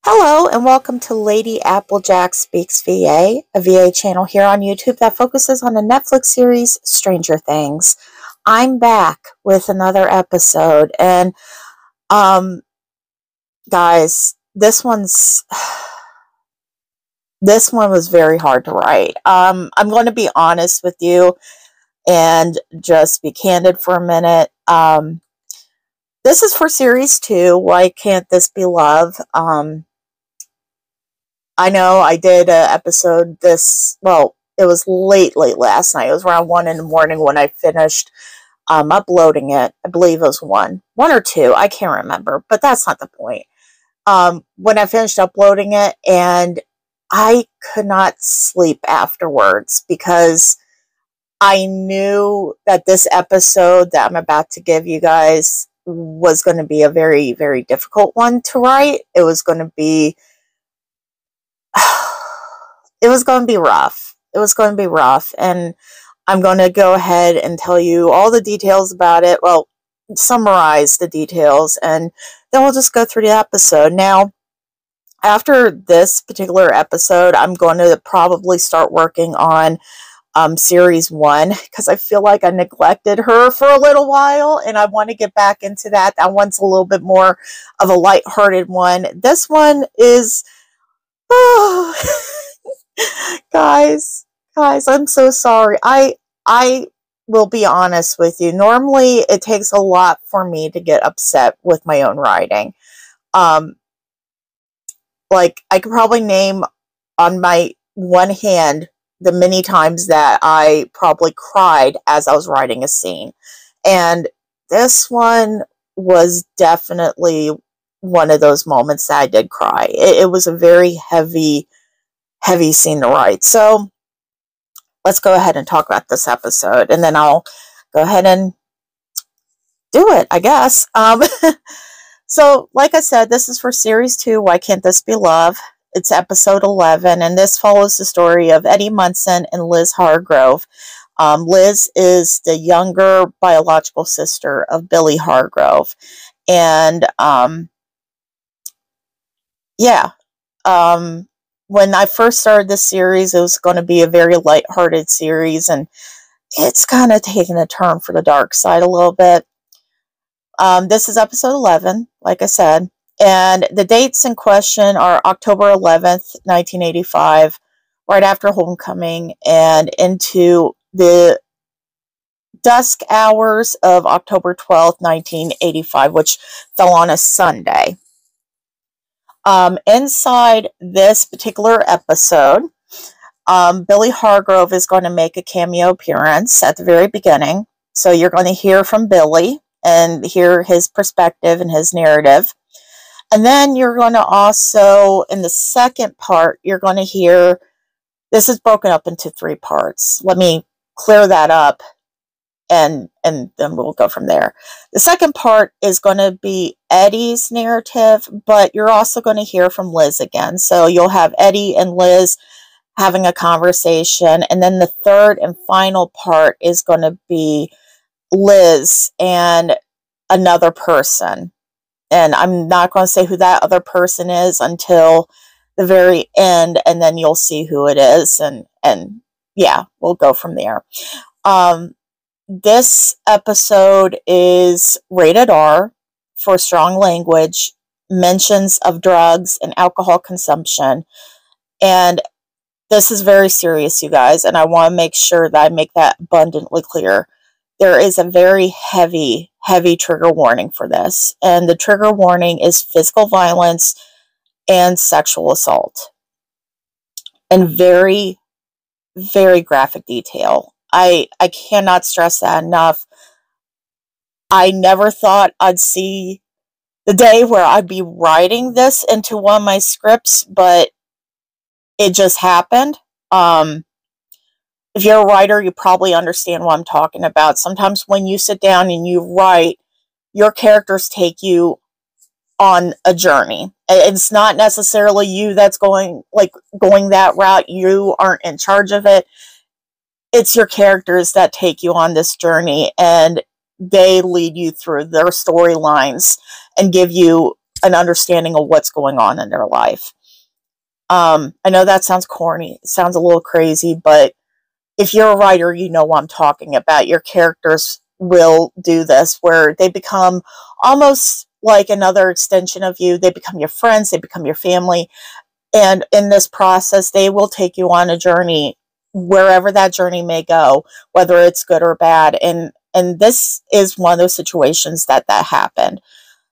Hello and welcome to Lady Applejack Speaks VA, a VA channel here on YouTube that focuses on the Netflix series Stranger Things. I'm back with another episode, and guys, this one was very hard to write. I'm going to be honest with you and just be candid for a minute. This is for series 2. Why Can't This Be Love? I know I did an episode it was late last night. It was around 1 in the morning when I finished uploading it. I believe it was 1 or 2. I can't remember, but that's not the point. When I finished uploading it, and I could not sleep afterwards because I knew that this episode that I'm about to give you guys was going to be a very, very difficult one to write. It was going to be rough. It was going to be rough, and I'm going to go ahead and tell you all the details about it. Well, summarize the details, and then we'll just go through the episode. Now, after this particular episode, I'm going to probably start working on series 1 because I feel like I neglected her for a little while, and I want to get back into that. That one's a little bit more of a lighthearted one. This one is... Oh, guys, I'm so sorry. I will be honest with you. Normally, it takes a lot for me to get upset with my own writing. Like, I could probably name on my one hand the many times that I probably cried as I was writing a scene. And this one was definitely one of those moments that I did cry. It was a very heavy scene to write. So let's go ahead and talk about this episode, and then I'll go ahead and do it, I guess. So like I said, this is for series 2, Why Can't This Be Love? It's episode 11, and this follows the story of Eddie Munson and Liz Hargrove. Liz is the younger biological sister of Billy Hargrove. And when I first started this series, it was going to be a very lighthearted series, and it's kind of taken a turn for the dark side a little bit. This is episode 11, like I said, and the dates in question are October 11th, 1985, right after homecoming, and into the dusk hours of October 12th, 1985, which fell on a Sunday. Inside this particular episode, Billy Hargrove is going to make a cameo appearance at the very beginning. So you're going to hear from Billy and hear his perspective and his narrative. And then you're going to also, in the second part, you're going to hear, this is broken up into 3 parts. Let me clear that up, and then we'll go from there. The second part is going to be Eddie's narrative, but you're also going to hear from Liz again. So you'll have Eddie and Liz having a conversation, and then the third and final part is going to be Liz and another person. And I'm not going to say who that other person is until the very end, and then you'll see who it is, and yeah, we'll go from there. This episode is rated R for strong language, mentions of drugs and alcohol consumption. And this is very serious, you guys, and I want to make sure that I make that abundantly clear. There is a very heavy trigger warning for this. And the trigger warning is physical violence and sexual assault. And very, very graphic detail. I cannot stress that enough. I never thought I'd see the day where I'd be writing this into one of my scripts, but it just happened. If you're a writer, you probably understand what I'm talking about. Sometimes when you sit down and you write, your characters take you on a journey. It's not necessarily you that's going that route. You aren't in charge of it. It's your characters that take you on this journey, and they lead you through their storylines and give you an understanding of what's going on in their life. I know that sounds corny. It sounds a little crazy, but if you're a writer, you know what I'm talking about. Your characters will do this, where they become almost like another extension of you. They become your friends. They become your family. And in this process, they will take you on a journey, wherever that journey may go, whether it's good or bad. And this is one of those situations that happened.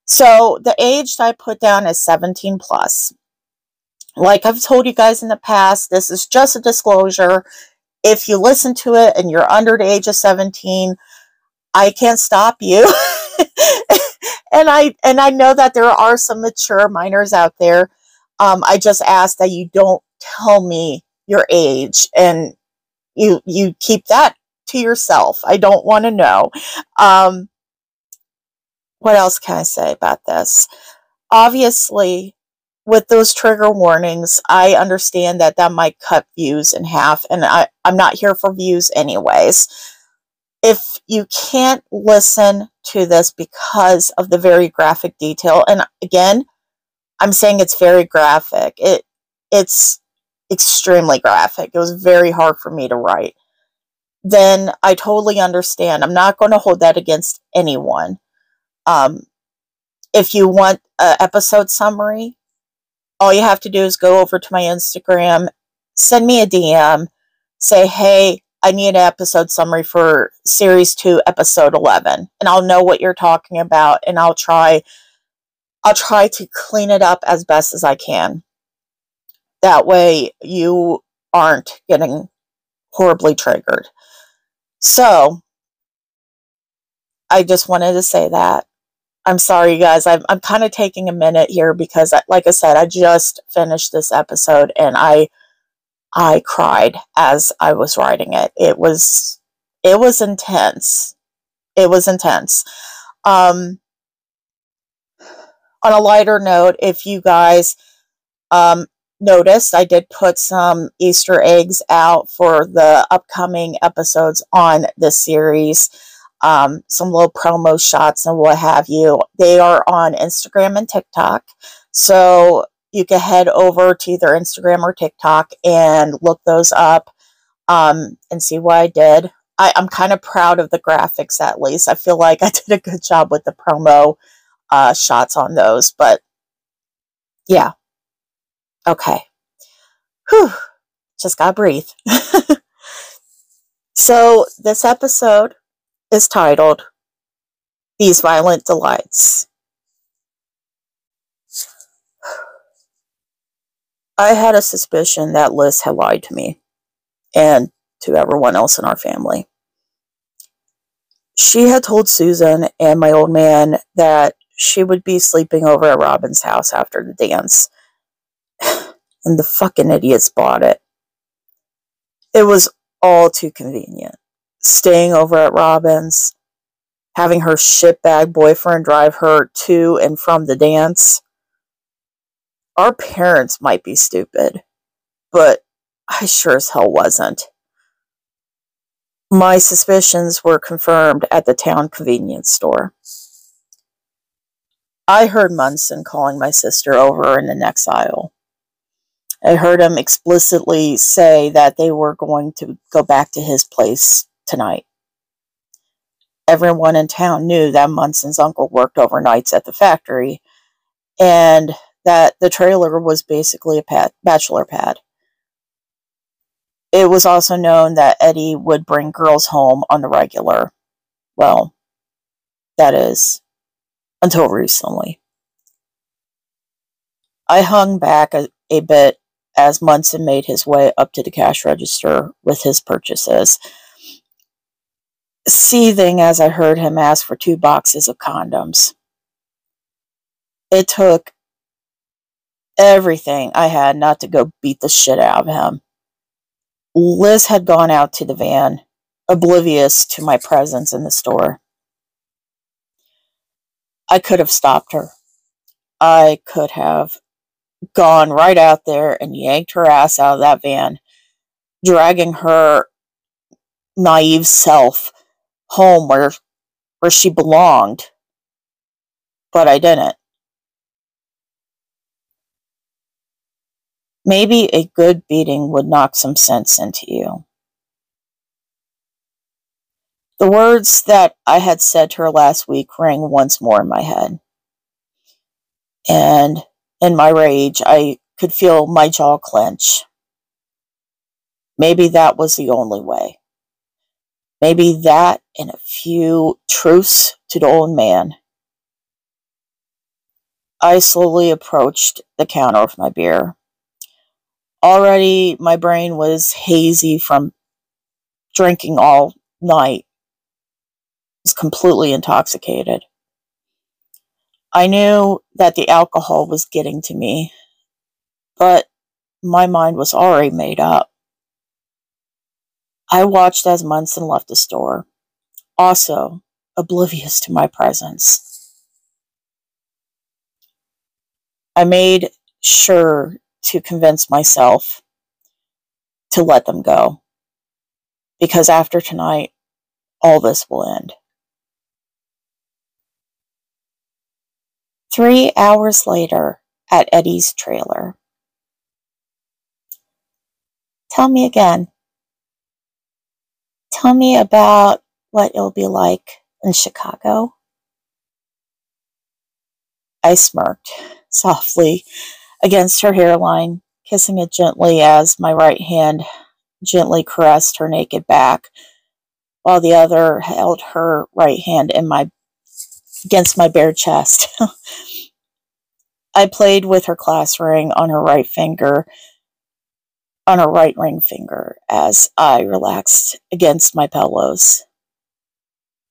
So the age that I put down is 17 plus. Like I've told you guys in the past, this is just a disclosure. If you listen to it and you're under the age of 17, I can't stop you. and I know that there are some mature minors out there. I just ask that you don't tell me your age, and you keep that to yourself. I don't want to know. What else can I say about this? Obviously, with those trigger warnings, I understand that might cut views in half, and I'm not here for views anyways. If you can't listen to this because of the very graphic detail, and again, I'm saying it's very graphic. It's extremely graphic. It was very hard for me to write. Then I totally understand. I'm not going to hold that against anyone. If you want an episode summary, all you have to do is go over to my Instagram, send me a DM, say, hey, I need an episode summary for Series 2, Episode 11. And I'll know what you're talking about, and I'll try to clean it up as best as I can. That way you aren't getting horribly triggered. So, I just wanted to say that. I'm sorry, you guys. I'm kind of taking a minute here because, like I said, I just finished this episode and I cried as I was writing it. It was intense. It was intense. On a lighter note, if you guys noticed, I did put some Easter eggs out for the upcoming episodes on this series. Some little promo shots and what have you. They are on Instagram and TikTok. So you can head over to either Instagram or TikTok and look those up and see what I did. I'm kind of proud of the graphics, at least. I feel like I did a good job with the promo shots on those. But yeah. Okay. Whew. Just gotta breathe. So this episode is titled These Violent Delights. I had a suspicion that Liz had lied to me and to everyone else in our family. She had told Susan and my old man that she would be sleeping over at Robin's house after the dance. And the fucking idiots bought it. It was all too convenient. Staying over at Robin's, having her shitbag boyfriend drive her to and from the dance. Our parents might be stupid, but I sure as hell wasn't. My suspicions were confirmed at the town convenience store. I heard Munson calling my sister over in the next aisle. I heard him explicitly say that they were going to go back to his place tonight. Everyone in town knew that Munson's uncle worked overnights at the factory, and that the trailer was basically a bachelor pad. It was also known that Eddie would bring girls home on the regular. Well, that is, until recently. I hung back a bit as Munson made his way up to the cash register with his purchases, seething as I heard him ask for 2 boxes of condoms. It took everything I had not to go beat the shit out of him. Liz had gone out to the van, oblivious to my presence in the store. I could have stopped her. I could have gone right out there and yanked her ass out of that van, dragging her naive self home where she belonged. But I didn't. Maybe a good beating would knock some sense into you. The words that I had said to her last week rang once more in my head. And in my rage, I could feel my jaw clench. Maybe that was the only way. Maybe that and a few truths to the old man. I slowly approached the counter with my beer. Already, my brain was hazy from drinking all night. I was completely intoxicated. I knew that the alcohol was getting to me, but my mind was already made up. I watched as Munson left the store, also oblivious to my presence. I made sure to convince myself to let them go, because after tonight, all this will end. 3 hours later, at Eddie's trailer. Tell me again. Tell me about what it'll be like in Chicago. I smirked softly against her hairline, kissing it gently as my right hand gently caressed her naked back, while the other held her right hand against my bare chest. I played with her class ring on her right ring finger, as I relaxed against my pillows.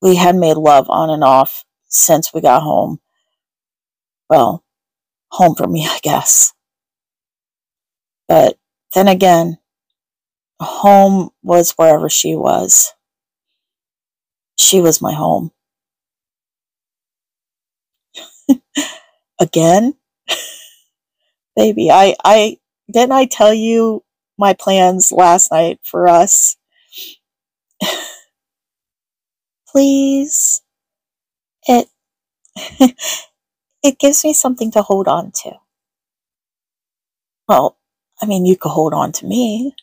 We had made love on and off since we got home. Well, home for me, I guess. But then again, home was wherever she was. She was my home. Again? Baby, didn't I tell you my plans last night for us? Please. It gives me something to hold on to. Well, I mean, you could hold on to me.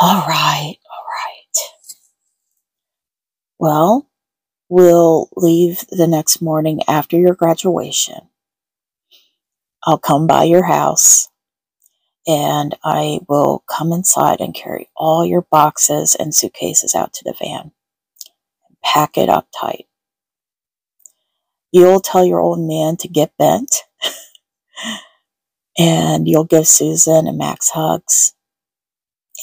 All right. Well, we'll leave the next morning after your graduation. I'll come by your house, and I will come inside and carry all your boxes and suitcases out to the van and pack it up tight. You'll tell your old man to get bent, and you'll give Susan and Max hugs,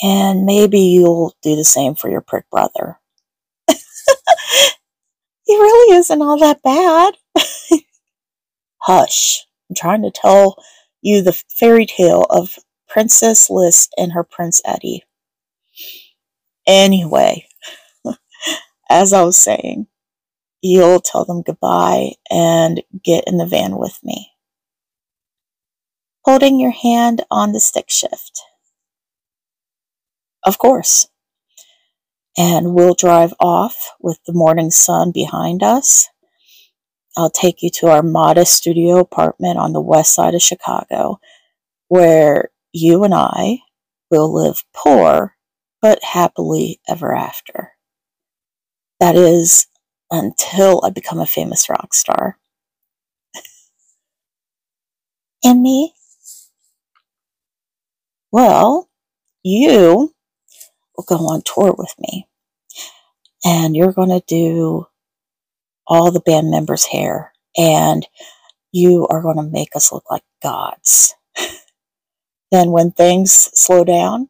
and maybe you'll do the same for your prick brother. He really isn't all that bad. Hush. I'm trying to tell you the fairy tale of Princess Lis and her Prince Eddie. Anyway, as I was saying, you'll tell them goodbye and get in the van with me, holding your hand on the stick shift. Of course. And we'll drive off with the morning sun behind us. I'll take you to our modest studio apartment on the west side of Chicago, where you and I will live poor, but happily ever after. That is, until I become a famous rock star. And me? Well, you will go on tour with me, and you're going to do all the band members' hair, and you are going to make us look like gods. Then when things slow down,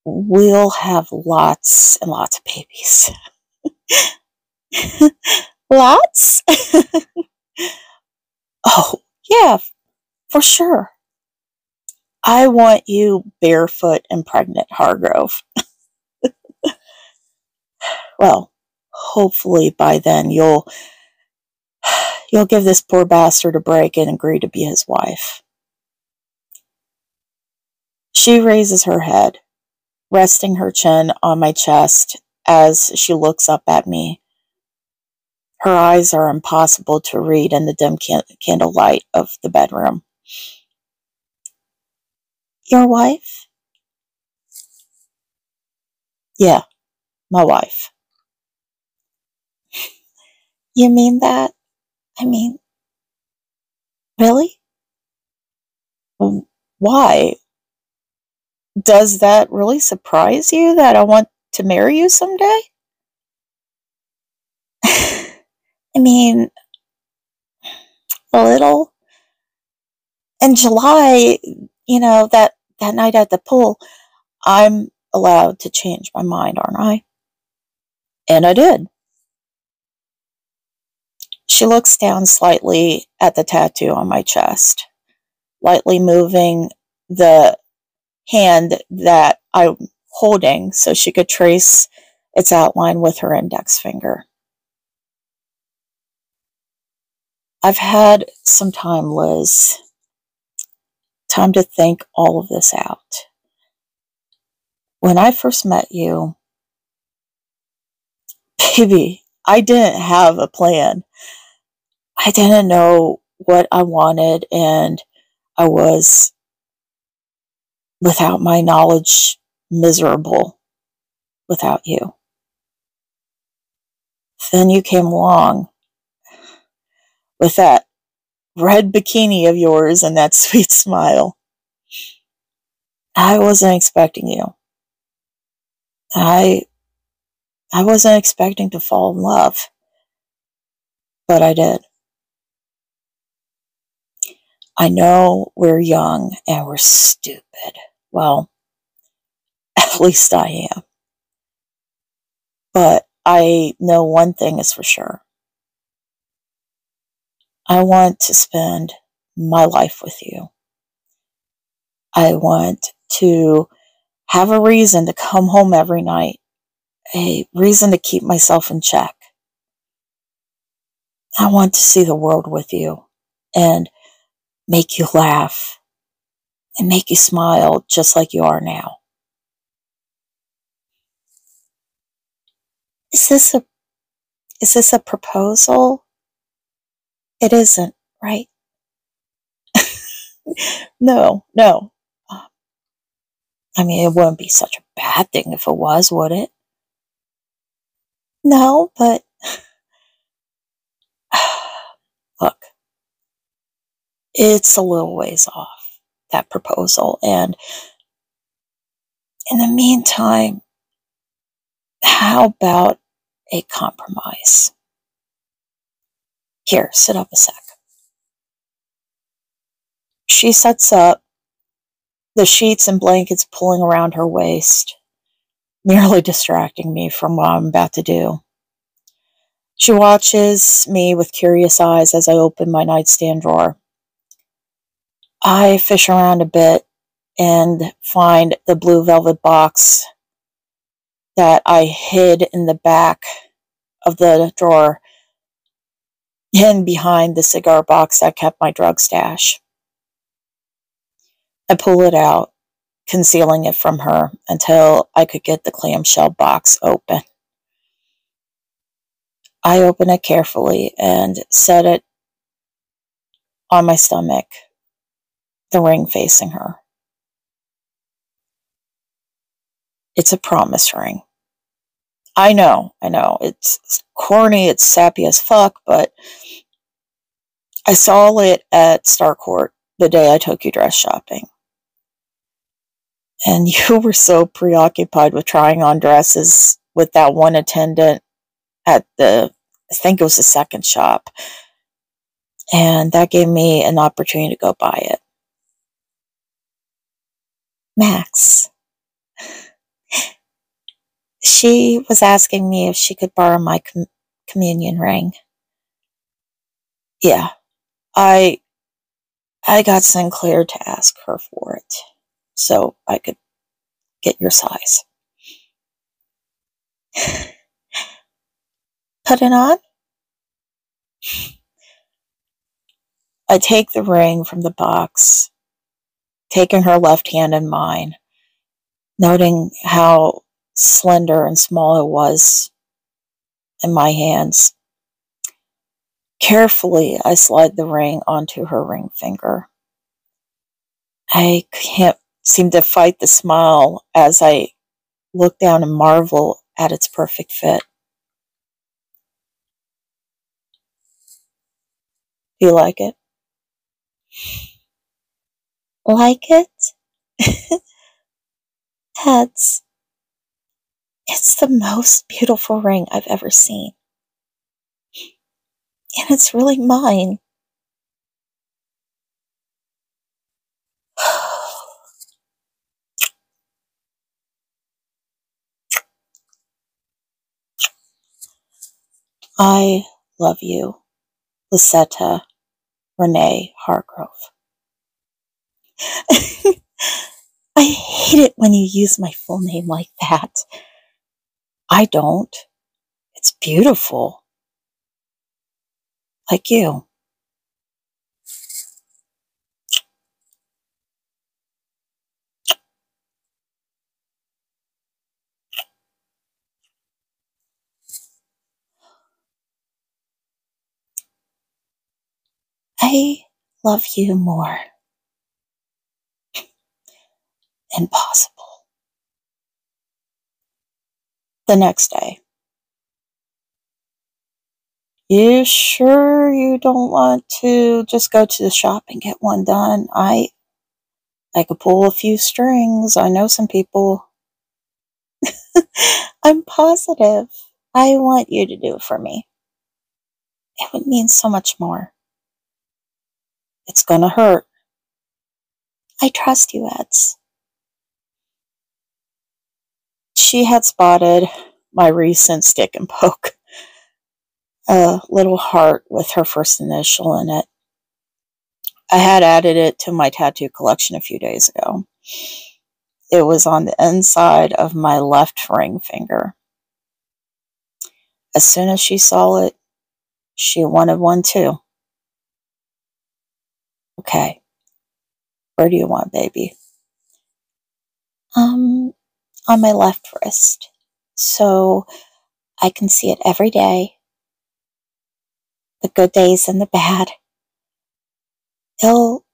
we'll have lots and lots of babies. Lots? Oh, yeah, for sure. I want you barefoot and pregnant, Hargrove. Well, hopefully by then you'll give this poor bastard a break and agree to be his wife. She raises her head, resting her chin on my chest as she looks up at me. Her eyes are impossible to read in the dim candlelight of the bedroom. Your wife? Yeah, my wife. You mean that? I mean, really? Why? Does that really surprise you that I want to marry you someday? I mean, a little. In July, that night at the pool, I'm allowed to change my mind, aren't I? And I did. She looks down slightly at the tattoo on my chest, lightly moving the hand that I'm holding so she could trace its outline with her index finger. I've had some time, Liz. Time to think all of this out. When I first met you, baby, I didn't have a plan. I didn't know what I wanted, and I was, without my knowledge, miserable without you. Then you came along with that red bikini of yours and that sweet smile. I wasn't expecting you. I wasn't expecting to fall in love, but I did. I know we're young and we're stupid. Well, at least I am. But I know one thing is for sure. I want to spend my life with you. I want to have a reason to come home every night, a reason to keep myself in check. I want to see the world with you and make you laugh and make you smile just like you are now. Is this a proposal? It isn't, right? No. I mean, it wouldn't be such a bad thing if it was, would it? No, but look, it's a little ways off, that proposal. And in the meantime, how about a compromise? Here, sit up a sec. She sets up, the sheets and blankets pulling around her waist, nearly distracting me from what I'm about to do. She watches me with curious eyes as I open my nightstand drawer. I fish around a bit and find the blue velvet box that I hid in the back of the drawer, hidden behind the cigar box that kept my drug stash. I pull it out, concealing it from her until I could get the clamshell box open. I open it carefully and set it on my stomach, the ring facing her. It's a promise ring. I know, it's corny, it's sappy as fuck, but I saw it at Starcourt the day I took you dress shopping. And you were so preoccupied with trying on dresses with that one attendant at I think it was the second shop. And that gave me an opportunity to go buy it. Max. She was asking me if she could borrow my communion ring. Yeah, I got Sinclair to ask her for it, so I could get your size. Put it on? I take the ring from the box, taking her left hand in mine, noting how slender and small it was in my hands. Carefully, I slide the ring onto her ring finger. I can't seem to fight the smile as I look down and marvel at its perfect fit. Do you like it? Like it? It's the most beautiful ring I've ever seen. And it's really mine. I love you, Lisetta Renee Hargrove. I hate it when you use my full name like that. I don't. It's beautiful. Like you. I love you more. Impossible. The next day. You sure you don't want to just go to the shop and get one done? I could pull a few strings. I know some people. I'm positive. I want you to do it for me. It would mean so much more. It's gonna hurt. I trust you, Eds. She had spotted my recent stick and poke. A little heart with her first initial in it. I had added it to my tattoo collection a few days ago. It was on the inside of my left ring finger. As soon as she saw it, she wanted one too. Okay, where do you want, baby? On my left wrist, so I can see it every day. The good days and the bad. It'll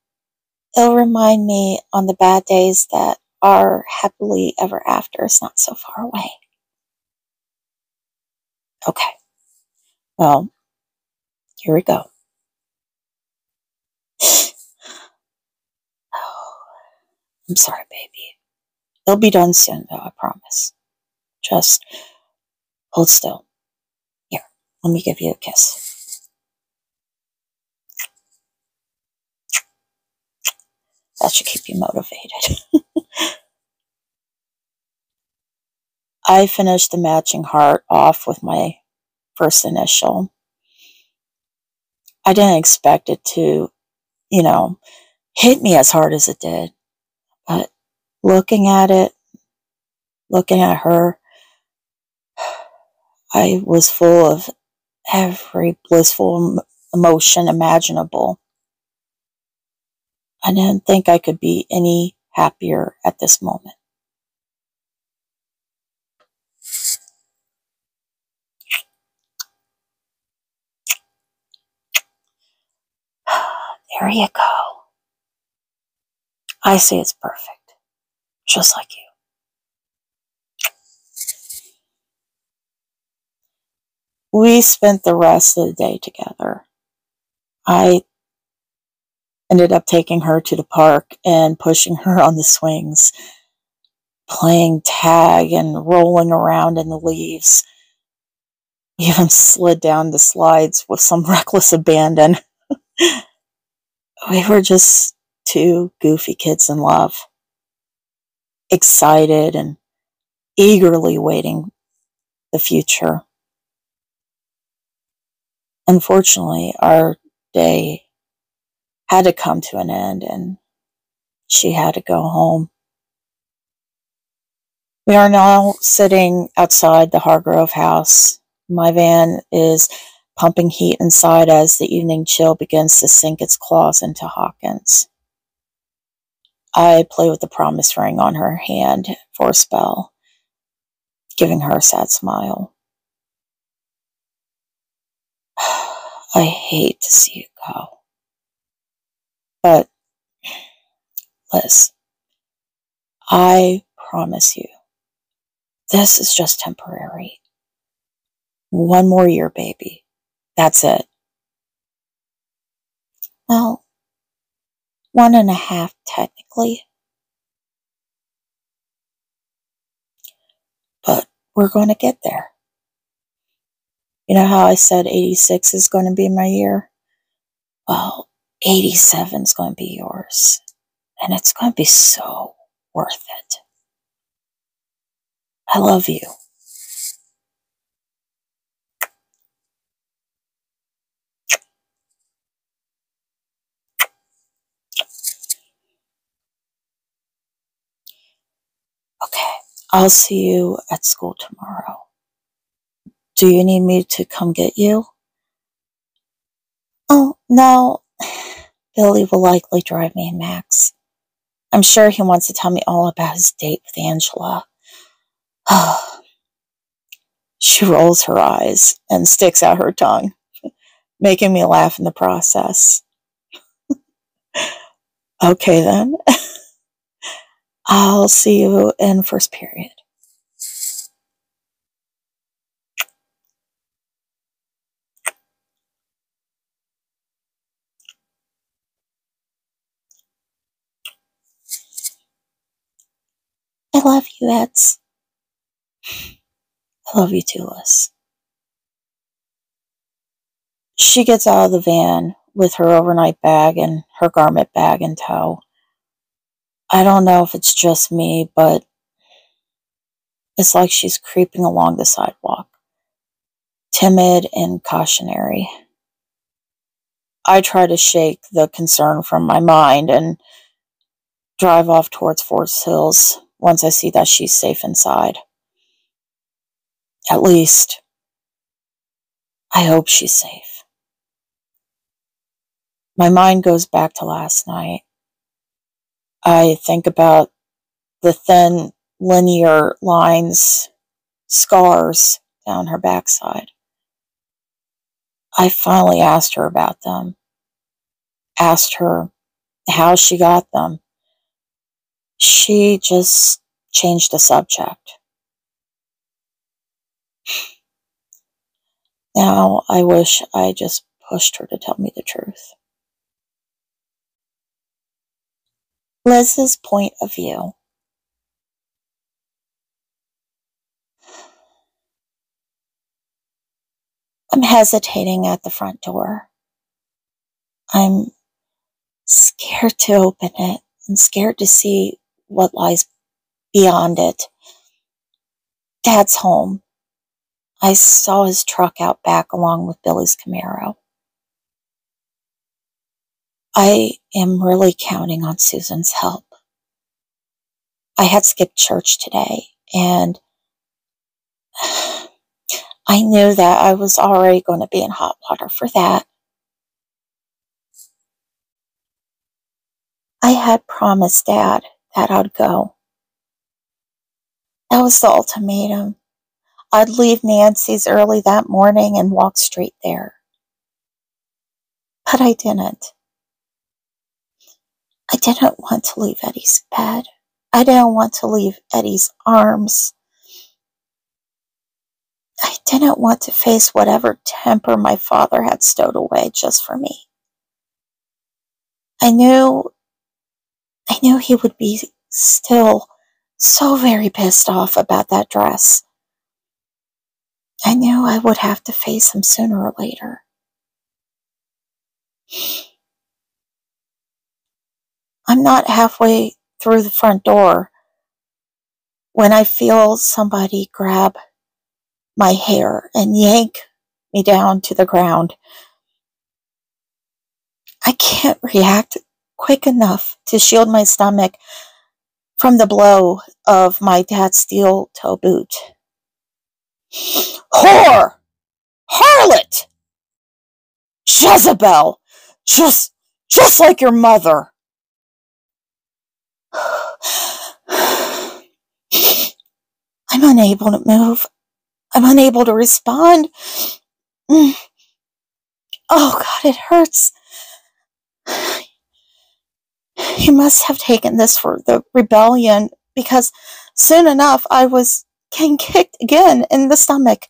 remind me on the bad days that our happily ever after is not so far away. Okay, well, here we go. Oh, I'm sorry, baby. It'll be done soon, though, I promise. Just hold still. Here, let me give you a kiss. That should keep you motivated. I finished the matching heart off with my first initial. I didn't expect it to, hit me as hard as it did. But looking at it, looking at her, I was full of every blissful emotion imaginable. I didn't think I could be any happier at this moment. There you go. I say it's perfect, just like you. We spent the rest of the day together. I ended up taking her to the park and pushing her on the swings, playing tag and rolling around in the leaves. We even slid down the slides with some reckless abandon. We were just two goofy kids in love, excited and eagerly waiting the future. Unfortunately, our day had to come to an end and she had to go home. We are now sitting outside the Hargrove house. My van is pumping heat inside as the evening chill begins to sink its claws into Hawkins. I play with the promise ring on her hand for a spell, giving her a sad smile. I hate to see you go. But, Liz, I promise you, this is just temporary. 1 more year, baby. That's it. Well, 1.5 technically. But we're going to get there. You know how I said 86 is going to be my year? Well, 87 is going to be yours. And it's going to be so worth it. I love you. Okay, I'll see you at school tomorrow. Do you need me to come get you? Oh, no. Billy will likely drive me and Max. I'm sure he wants to tell me all about his date with Angela. She rolls her eyes and sticks out her tongue, making me laugh in the process. Okay, then. I'll see you in first period. I love you, Eds. I love you too, Liz. She gets out of the van with her overnight bag and her garment bag in tow. I don't know if it's just me, but it's like she's creeping along the sidewalk, timid and cautionary. I try to shake the concern from my mind and drive off towards Forest Hills once I see that she's safe inside. At least, I hope she's safe. My mind goes back to last night. I think about the thin, linear lines, scars down her backside. I finally asked her about them, asked her how she got them. She just changed the subject. Now I wish I just pushed her to tell me the truth. Liz's point of view. I'm hesitating at the front door. I'm scared to open it and scared to see what lies beyond it. Dad's home. I saw his truck out back along with Billy's Camaro. I am really counting on Susan's help. I had skipped church today, and I knew that I was already going to be in hot water for that. I had promised Dad that I'd go. That was the ultimatum. I'd leave Nancy's early that morning and walk straight there. But I didn't. I didn't want to leave Eddie's bed. I didn't want to leave Eddie's arms. I didn't want to face whatever temper my father had stowed away just for me. I knew he would be still so very pissed off about that dress. I knew I would have to face him sooner or later. I'm not halfway through the front door when I feel somebody grab my hair and yank me down to the ground. I can't react quick enough to shield my stomach from the blow of my dad's steel toe boot. Whore! Harlot! Jezebel! Just like your mother! I'm unable to move. I'm unable to respond. Oh, God, it hurts. He must have taken this for the rebellion, because soon enough I was getting kicked again in the stomach.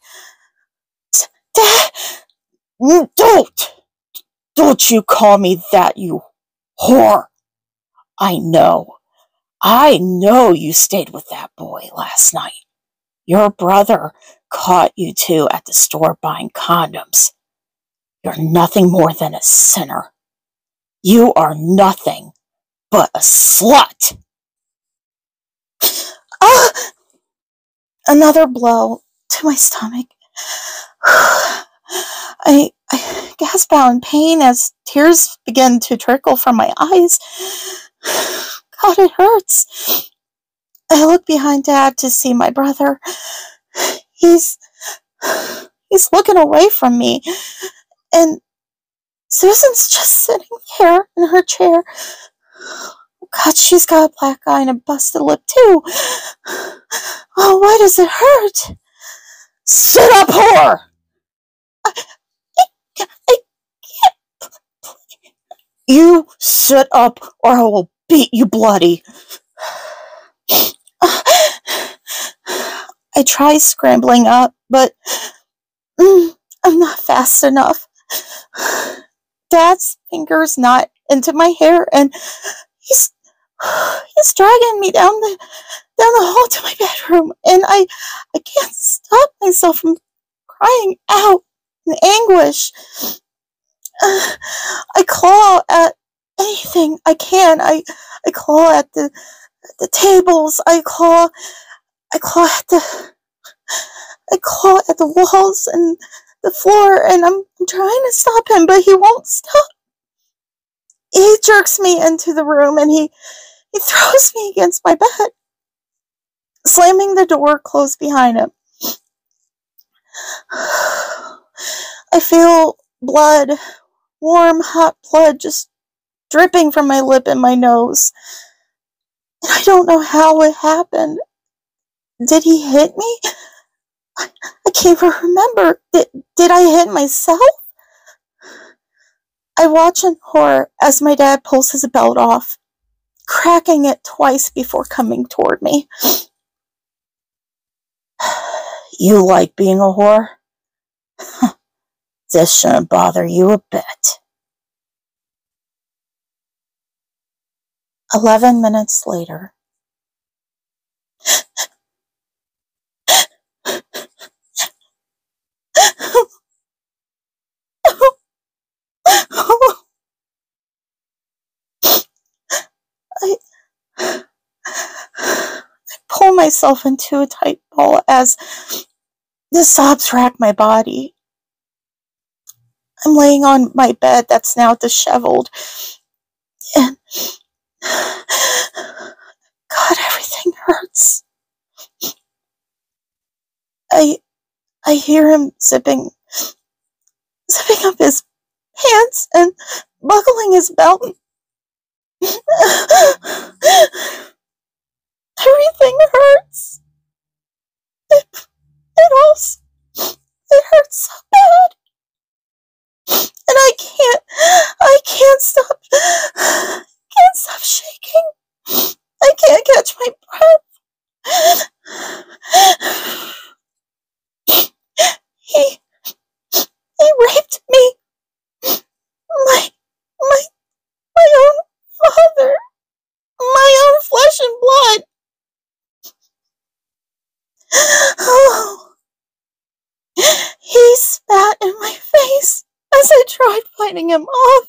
Dad! Don't you call me that, you whore! I know you stayed with that boy last night. Your brother caught you two at the store buying condoms. You're nothing more than a sinner. You are nothing but a slut. Ah! Another blow to my stomach. I gasp out in pain as tears begin to trickle from my eyes. God, it hurts. I look behind Dad to see my brother. He's looking away from me, and Susan's just sitting there in her chair. God, she's got a black eye and a busted lip too. Oh, why does it hurt? Sit up, whore! I can't. You sit up or I will beat you bloody. I try scrambling up, but I'm not fast enough. Dad's fingers knot into my hair, and he's dragging me down the hall to my bedroom, and I can't stop myself from crying out in anguish. I claw at anything I can. I claw at the tables. I claw at the walls and the floor, and I'm trying to stop him, but he won't stop. He jerks me into the room, and he throws me against my bed, slamming the door closed behind him. I feel blood, warm, hot blood just dripping from my lip and my nose. And I don't know how it happened. Did he hit me? I can't even remember. Did I hit myself? I watch in horror as my dad pulls his belt off, cracking it twice before coming toward me. You like being a whore? This shouldn't bother you a bit. 11 minutes later. I pull myself into a tight ball as the sobs rack my body. I'm laying on my bed that's now disheveled, and God, everything hurts. I hear him zipping up his pants and buckling his belt. Everything hurts. It hurts so bad. And I can't stop shaking. I can't catch my breath. He raped me. My own father. My own flesh and blood. Oh. He spat in my face as I tried fighting him off.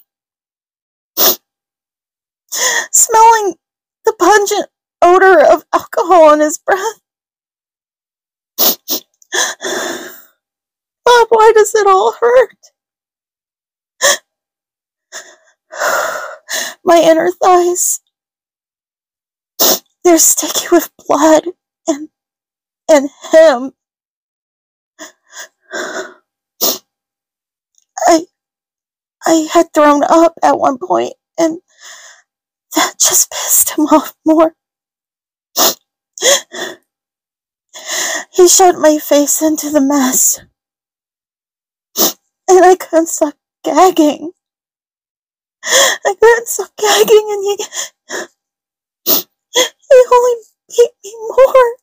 Smelling the pungent odor of alcohol in his breath. Bob, why does it all hurt? My inner thighs, they're sticky with blood and him. I had thrown up at one point, and that just pissed him off more. He shoved my face into the mess, and I couldn't stop gagging. I couldn't stop gagging, and he only beat me more.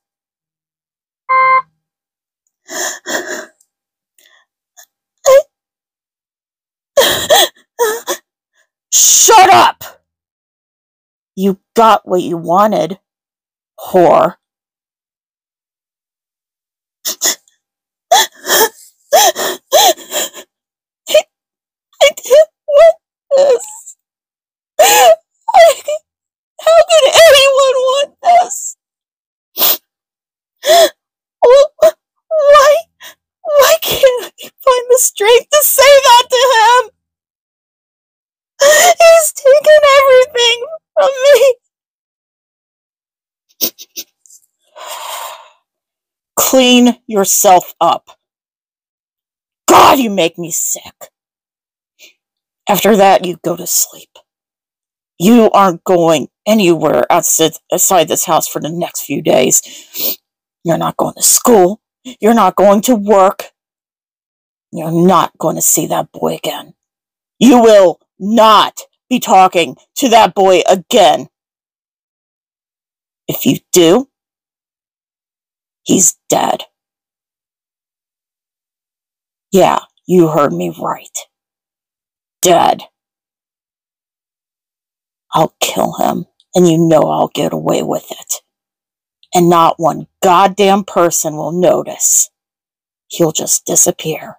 Shut up! You got what you wanted, whore. I didn't want this. How could anyone want this? Why can't I find the strength to say that to him? He's taken everything from me. Clean yourself up. God, you make me sick. After that, you go to sleep. You aren't going anywhere outside this house for the next few days. You're not going to school. You're not going to work. You're not going to see that boy again. You will not be talking to that boy again. If you do, he's dead. Yeah, you heard me right. Dead. I'll kill him, and you know I'll get away with it. And not one goddamn person will notice. He'll just disappear.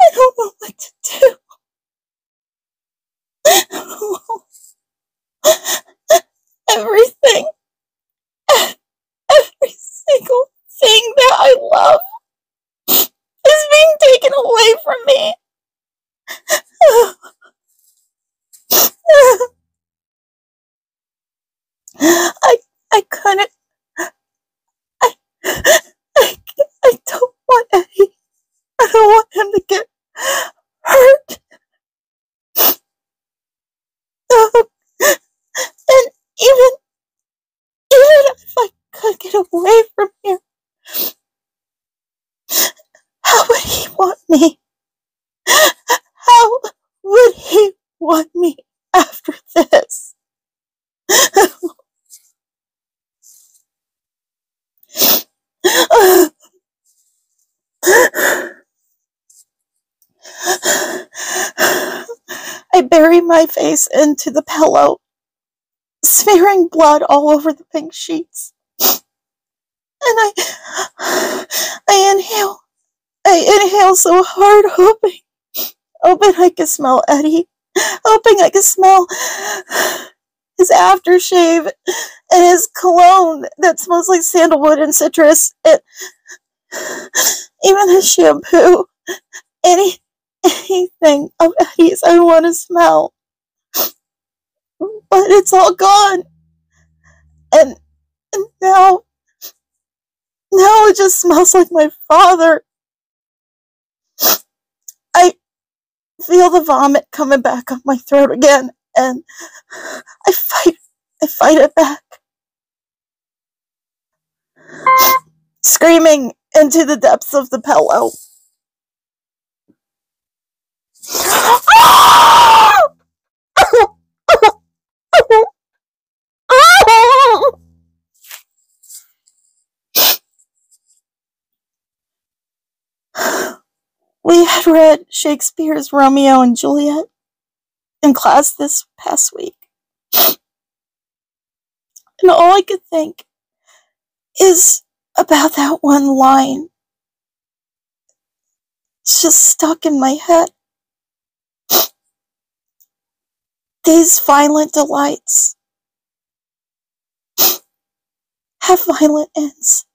I don't know what to do. Everything, every single thing that I love is being taken away from me. I couldn't. I don't want Eddie. I don't want him to get hurt. And even if I could get away from here, how would he want me? How would he want me after this? I bury my face into the pillow, smearing blood all over the pink sheets. And I inhale so hard, hoping I could smell Eddie, hoping I could smell his aftershave and his cologne that smells like sandalwood and citrus, and even his shampoo. Anything of Eddie's I want to smell, but it's all gone, and now it just smells like my father. I feel the vomit coming back up my throat again, and I fight it back, screaming into the depths of the pillow. We had read Shakespeare's Romeo and Juliet in class this past week, and all I could think is about that one line. It's just stuck in my head. These violent delights have violent ends.